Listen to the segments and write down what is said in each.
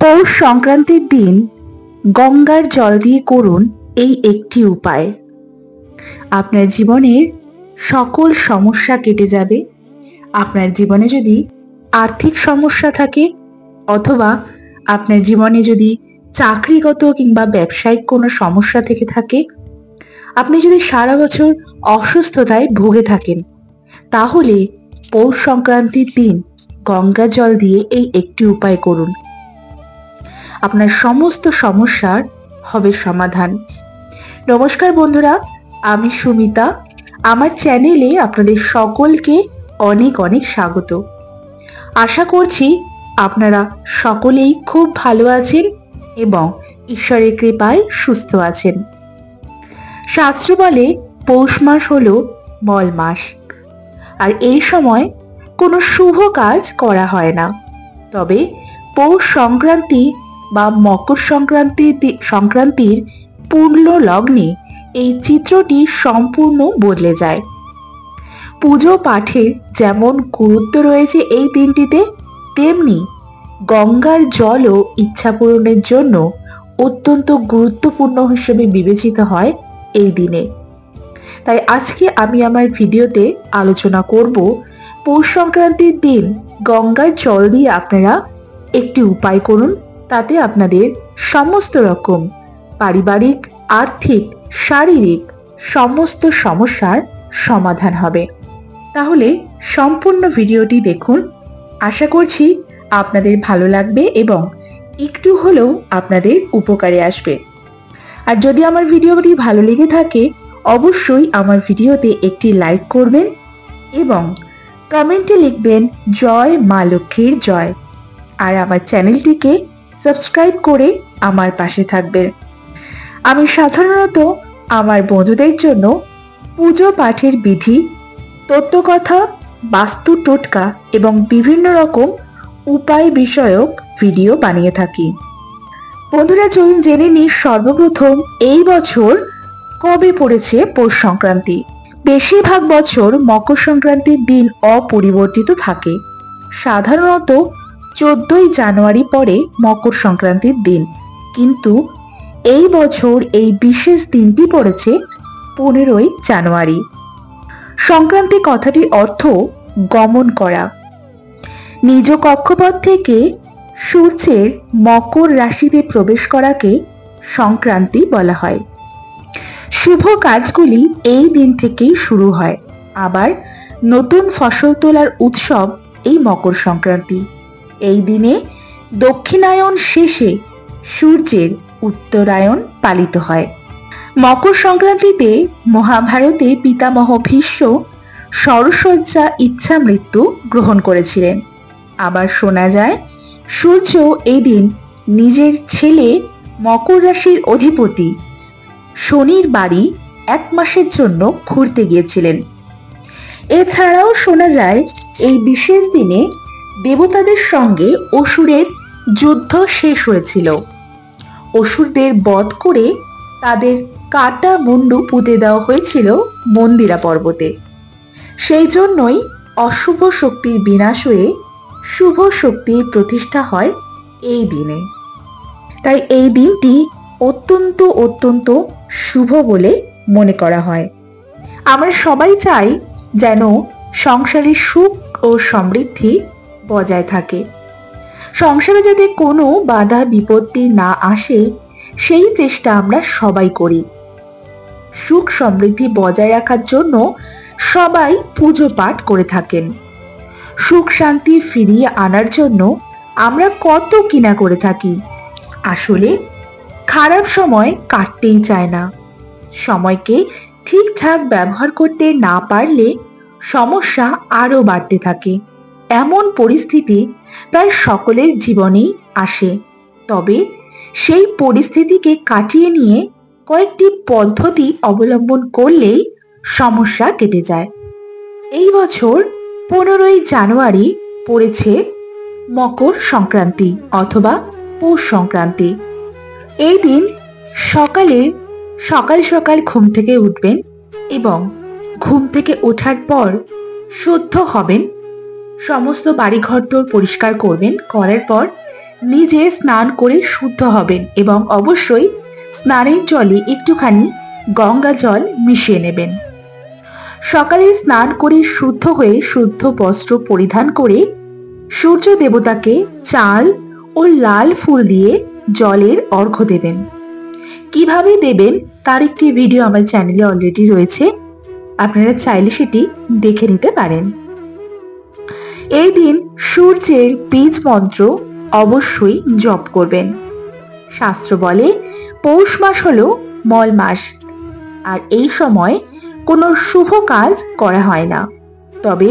পৌষ সংক্রান্তির দিন গঙ্গার জল দিয়ে করুন এই একটি উপায়। আপনার জীবনের সকল সমস্যা কেটে যাবে। আপনার জীবনে যদি আর্থিক সমস্যা থাকে অথবা আপনার জীবনে যদি চাকরিগত কিংবা ব্যবসায়িক কোনো সমস্যা থেকে থাকে, আপনি যদি সারা বছর অসুস্থতায় ভুগে থাকেন, তাহলে পৌষ সংক্রান্তির দিন গঙ্গা জল দিয়ে এই একটি উপায় করুন। আপনার সমস্ত সমস্যার হবে সমাধান। নমস্কার বন্ধুরা, আমি সুমিতা। আমার চ্যানেলে আপনাদের সকলকে অনেক অনেক স্বাগত। আশা করছি আপনারা সকলেই খুব ভালো আছেন এবং ঈশ্বরের কৃপায় সুস্থ আছেন। শাস্ত্র বলে পৌষ মাস হলো মল মাস, আর এই সময় কোনো শুভ কাজ করা হয় না। তবে পৌষ সংক্রান্তি বা মকর সংক্রান্তির পূর্ণ লগ্নে এই চিত্রটি সম্পূর্ণ বদলে যায়। পুজো পাঠের যেমন গুরুত্ব রয়েছে এই দিনটিতে, তেমনি গঙ্গার জলও ইচ্ছা পূরণের জন্য অত্যন্ত গুরুত্বপূর্ণ হিসেবে বিবেচিত হয় এই দিনে। তাই আজকে আমি আমার ভিডিওতে আলোচনা করব পৌষ সংক্রান্তির দিন গঙ্গার জল দিয়ে আপনারা একটি উপায় করুন। তাতে আপনাদের সমস্ত রকম পারিবারিক, আর্থিক, শারীরিক সমস্ত সমস্যার সমাধান হবে। তাহলে সম্পূর্ণ ভিডিওটি দেখুন। আশা করছি আপনাদের ভালো লাগবে এবং একটু হলেও আপনাদের উপকারে আসবে। আর যদি আমার ভিডিওটি ভালো লেগে থাকে, অবশ্যই আমার ভিডিওতে একটি লাইক করবেন এবং কমেন্টে লিখবেন জয় মা লক্ষ্মীর জয়। আর আমার চ্যানেলটিকে সাবস্ক্রাইব করে আমার পাশে থাকবেন। আমি সাধারণত আমার বন্ধুদের জন্য পুজো পাঠের বিধি, তত্ত্বকথা, বাস্তু টোটকা এবং বিভিন্ন রকম উপায় বিষয়ক ভিডিও বানিয়ে থাকি। বন্ধুরা, চলুন জেনে নিই সর্বপ্রথম এই বছর কবে পড়েছে পৌষ সংক্রান্তি। বেশিরভাগ বছর মকর সংক্রান্তির দিন অপরিবর্তিত থাকে। সাধারণত 14ই জানুয়ারি পরে মকর সংক্রান্তির দিন, কিন্তু এই বছর এই বিশেষ দিনটি পড়েছে 15ই জানুয়ারি। সংক্রান্তি কথাটির অর্থ গমন করা। নিজ কক্ষপথ থেকে সূর্যের মকর রাশিতে প্রবেশ করাকে সংক্রান্তি বলা হয়। শুভ কাজগুলি এই দিন থেকেই শুরু হয়। আবার নতুন ফসল তোলার উৎসব এই মকর সংক্রান্তি। এই দিনে দক্ষিণায়ন শেষে সূর্যের উত্তরায়ণ পালিত হয়। মকর সংক্রান্তিতে মহাভারতে পিতামহ ভীষ্ম শরশয্যা ইচ্ছা মৃত্যু গ্রহণ করেছিলেন। আবার শোনা যায় সূর্য এই দিন নিজের ছেলে মকর রাশির অধিপতি শনির বাড়ি 1 মাসের জন্য ঘুরতে গিয়েছিলেন। এছাড়াও শোনা যায় এই বিশেষ দিনে দেবতাদের সঙ্গে অসুরের যুদ্ধ শেষ হয়েছিল। অসুরদের বধ করে তাদের কাটা মুন্ডু পুঁতে দেওয়া হয়েছিল মন্দিরা পর্বতে। সেই জন্যই অশুভ শক্তির বিনাশ হয়ে শুভ শক্তির প্রতিষ্ঠা হয় এই দিনে। তাই এই দিনটি অত্যন্ত অত্যন্ত শুভ বলে মনে করা হয়। আমরা সবাই চাই যেন সংসারে সুখ ও সমৃদ্ধি বজায় থাকে। সংসারে যাতে কোনো বাধা বিপত্তি না আসে, সেই চেষ্টা আমরা সবাই করি। সুখ সমৃদ্ধি বজায় রাখার জন্য সবাই পুজো পাঠ করে থাকেন। সুখ শান্তি ফিরিয়ে আনার জন্য আমরা কত কিনা করে থাকি। আসলে খারাপ সময় কাটতেই চায় না। সময়কে ঠিকঠাক ব্যবহার করতে না পারলে সমস্যা আরো বাড়তে থাকে। এমন পরিস্থিতি প্রায় সকলের জীবনেই আসে। তবে সেই পরিস্থিতিকে কাটিয়ে নিয়ে কয়েকটি পদ্ধতি অবলম্বন করলেই সমস্যা কেটে যায়। এই বছর 15ই জানুয়ারি পড়েছে মকর সংক্রান্তি অথবা পৌষ সংক্রান্তি। এই দিন সকাল সকাল ঘুম থেকে উঠবেন এবং ঘুম থেকে ওঠার পর শুদ্ধ হবেন। সমস্ত বাড়িঘর পরিষ্কার করবেন। করার পর নিজে স্নান করে শুদ্ধ হবেন এবং অবশ্যই স্নানের জলে একটুখানি গঙ্গা জল মিশিয়ে নেবেন। সকালে স্নান করে শুদ্ধ হয়ে শুদ্ধ বস্ত্র পরিধান করে সূর্য দেবতাকে চাল ও লাল ফুল দিয়ে জলের অর্ঘ্য দেবেন। কিভাবে দেবেন তার একটি ভিডিও আমার চ্যানেলে অলরেডি রয়েছে, আপনারা চাইলে সেটি দেখে নিতে পারেন। এই দিন সূর্যের বীজ মন্ত্র অবশ্যই জপ করবেন। শাস্ত্র বলে পৌষ মাস হলো মল মাস, আর এই সময় কোনো শুভ কাজ করা হয় না। তবে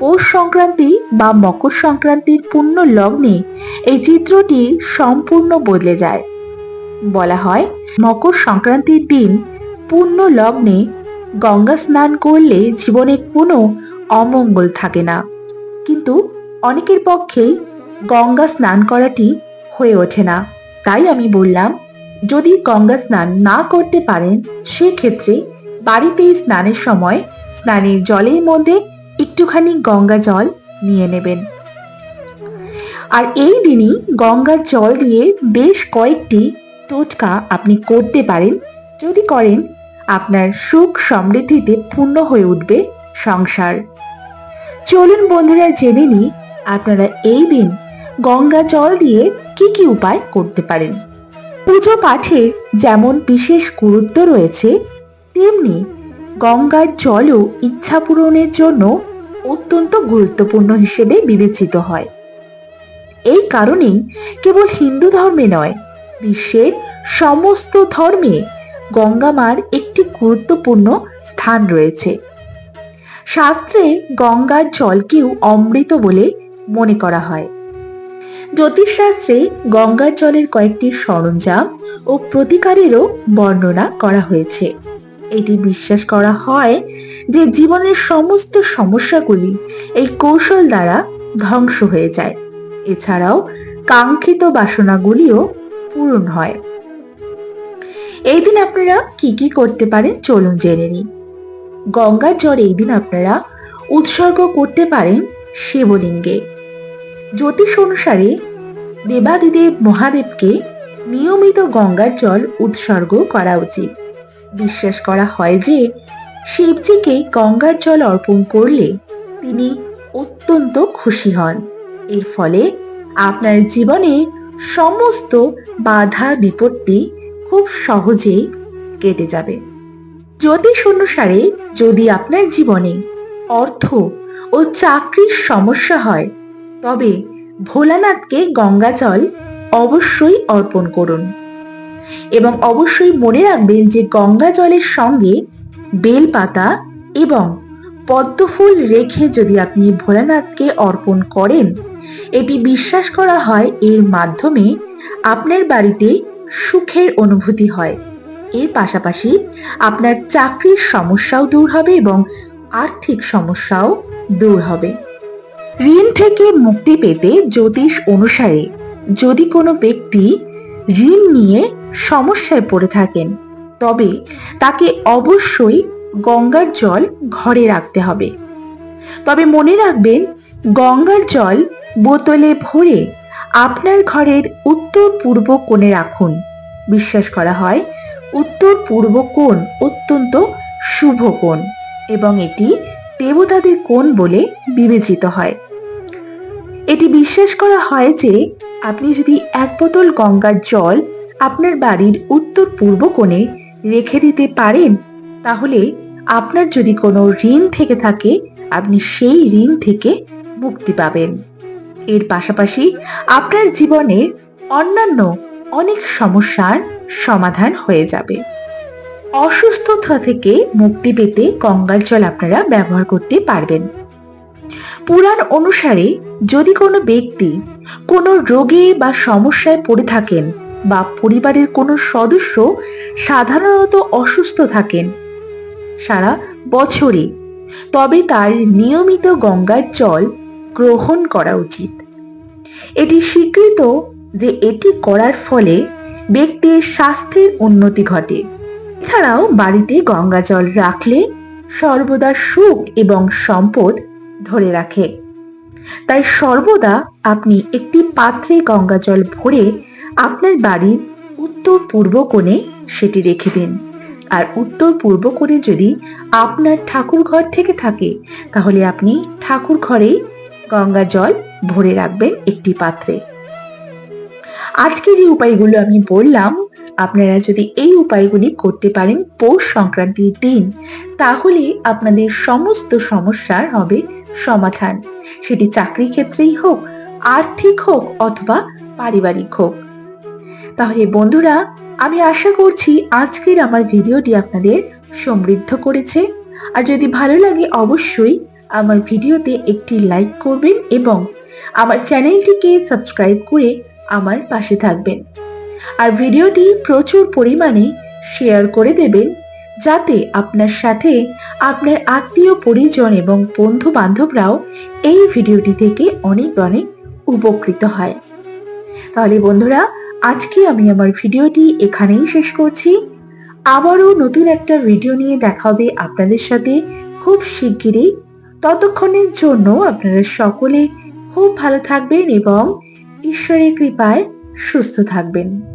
পৌষ সংক্রান্তি বা মকর সংক্রান্তির পূর্ণ লগ্নে এই চিত্রটি সম্পূর্ণ বদলে যায়। বলা হয় মকর সংক্রান্তির দিন পূর্ণ লগ্নে গঙ্গা স্নান করলে জীবনে কোনো অমঙ্গল থাকে না, কিন্তু অনেকের পক্ষেই গঙ্গা স্নান করাটি হয়ে ওঠে না। তাই আমি বললাম, যদি গঙ্গা স্নান না করতে পারেন সেক্ষেত্রে বাড়িতেই স্নানের সময় স্নানের জলের মধ্যে একটুখানি গঙ্গা জল নিয়ে নেবেন। আর এই দিনই গঙ্গার জল দিয়ে বেশ কয়েকটি টোটকা আপনি করতে পারেন। যদি করেন আপনার সুখ সমৃদ্ধিতে পূর্ণ হয়ে উঠবে সংসার। চলুন বন্ধুরা জেনে নিই আপনারা এই দিন গঙ্গা জল দিয়ে কি কি উপায় করতে পারেন। পুজো পাঠের যেমন বিশেষ গুরুত্ব রয়েছে, তেমনি গঙ্গার জলও ইচ্ছা পূরণের জন্য অত্যন্ত গুরুত্বপূর্ণ হিসেবে বিবেচিত হয়। এই কারণেই কেবল হিন্দু ধর্মে নয়, বিশ্বের সমস্ত ধর্মে গঙ্গা মার একটি গুরুত্বপূর্ণ স্থান রয়েছে। শাস্ত্রে গঙ্গার জলকেও অমৃত বলে মনে করা হয়। জ্যোতিষশাস্ত্রে গঙ্গার জলের কয়েকটি সরঞ্জাম ও প্রতিকারেরও বর্ণনা করা হয়েছে। এটি বিশ্বাস করা হয় যে জীবনের সমস্ত সমস্যাগুলি এই কৌশল দ্বারা ধ্বংস হয়ে যায়। এছাড়াও কাঙ্ক্ষিত বাসনাগুলিও পূরণ হয়। এই দিন আপনারা কি কি করতে পারেন চলুন জেনে নিই। গঙ্গার জল এই দিন আপনারা উৎসর্গ করতে পারেন শিবলিঙ্গে। জ্যোতিষ অনুসারে দেবাদিদেব মহাদেবকে নিয়মিত গঙ্গার জল উৎসর্গ করা উচিত। বিশ্বাস করা হয় যে শিবজিকে গঙ্গার জল অর্পণ করলে তিনি অত্যন্ত খুশি হন। এর ফলে আপনার জীবনে সমস্ত বাধা বিপত্তি খুব সহজেই কেটে যাবে। জ্যোতিষ অনুসারে যদি আপনার জীবনে অর্থ ও চাকরির সমস্যা হয়, তবে ভোলানাথকে গঙ্গা জল অবশ্যই অর্পণ করুন এবং অবশ্যই মনে রাখবেন যে গঙ্গা জলের সঙ্গে বেলপাতা এবং পদ্মফুল রেখে যদি আপনি ভোলানাথকে অর্পণ করেন, এটি বিশ্বাস করা হয় এর মাধ্যমে আপনার বাড়িতে সুখের অনুভূতি হয়। এর পাশাপাশি আপনার চাকরির সমস্যাও দূর হবে এবং আর্থিক সমস্যাও দূর হবে। ঋণ থেকে মুক্তি পেতে জ্যোতিষ অনুসারে যদি কোনো ব্যক্তি ঋণ নিয়ে সমস্যায় পড়ে থাকেন, তবে তাকে অবশ্যই গঙ্গার জল ঘরে রাখতে হবে। তবে মনে রাখবেন, গঙ্গার জল বোতলে ভরে আপনার ঘরের উত্তর পূর্ব কোণে রাখুন। বিশ্বাস করা হয় উত্তর পূর্ব কোণ অত্যন্ত শুভ কোণ এবং এটি দেবতাদের কোণ বলে বিবেচিত হয়। এটি বিশ্বাস করা হয় যে আপনি যদি এক বোতল গঙ্গার জল আপনার বাড়ির উত্তর পূর্ব কোণে রেখে দিতে পারেন, তাহলে আপনার যদি কোনো ঋণ থেকে থাকে আপনি সেই ঋণ থেকে মুক্তি পাবেন। এর পাশাপাশি আপনার জীবনের অন্যান্য অনেক সমস্যার সমাধান হয়ে যাবে। অসুস্থতা থেকে মুক্তি পেতে গঙ্গার জল আপনারা ব্যবহার করতে পারবেন। পুরাণ অনুসারে যদি কোনো ব্যক্তি কোনো রোগে বা সমস্যায় পড়ে থাকেন বা পরিবারের কোনো সদস্য সাধারণত অসুস্থ থাকেন সারা বছরে, তবে তার নিয়মিত গঙ্গার জল গ্রহণ করা উচিত। এটি স্বীকৃত যে এটি করার ফলে ব্যক্তির স্বাস্থ্যের উন্নতি ঘটে। এছাড়াও বাড়িতে গঙ্গা জল রাখলে সর্বদা সুখ এবং সম্পদ ধরে রাখে। তাই সর্বদা আপনি একটি পাত্রে গঙ্গা জল ভরে আপনার বাড়ির উত্তর পূর্ব কোণে সেটি রেখে দিন। আর উত্তর পূর্ব কোণে যদি আপনার ঠাকুর ঘর থেকে থাকে, তাহলে আপনি ঠাকুর ঘরেই গঙ্গা জল ভরে রাখবেন একটি পাত্রে। আজকে যে উপায়গুলো আমি বললাম, আপনারা যদি এই উপায়গুলি করতে পারেন পৌষ সংক্রান্তির দিন, তাহলে আপনাদের সমস্ত সমস্যার হবে সমাধান। সেটি চাকরি ক্ষেত্রেই হোক, আর্থিক হোক অথবা পারিবারিক হোক। তাহলে বন্ধুরা, আমি আশা করছি আজকের আমার ভিডিওটি আপনাদের সমৃদ্ধ করেছে। আর যদি ভালো লাগে অবশ্যই আমার ভিডিওতে একটি লাইক করবেন এবং আমার চ্যানেলটিকে সাবস্ক্রাইব করে আমার পাশে থাকবেন। আর ভিডিওটি প্রচুর পরিমাণে শেয়ার করে দেবেন, যাতে আপনার সাথে আপনার আত্মীয় পরিজন এবং বন্ধু বান্ধবরাও এই ভিডিওটি থেকে অনেক অনেক উপকৃত হয়। তাহলে বন্ধুরা, আজকে আমি আমার ভিডিওটি এখানেই শেষ করছি। আবারও নতুন একটা ভিডিও নিয়ে দেখা হবে আপনাদের সাথে খুব শিগগিরই। ততক্ষণের জন্য আপনারা সকলে খুব ভালো থাকবেন এবং ঈশ্বরের কৃপায় সুস্থ থাকবেন।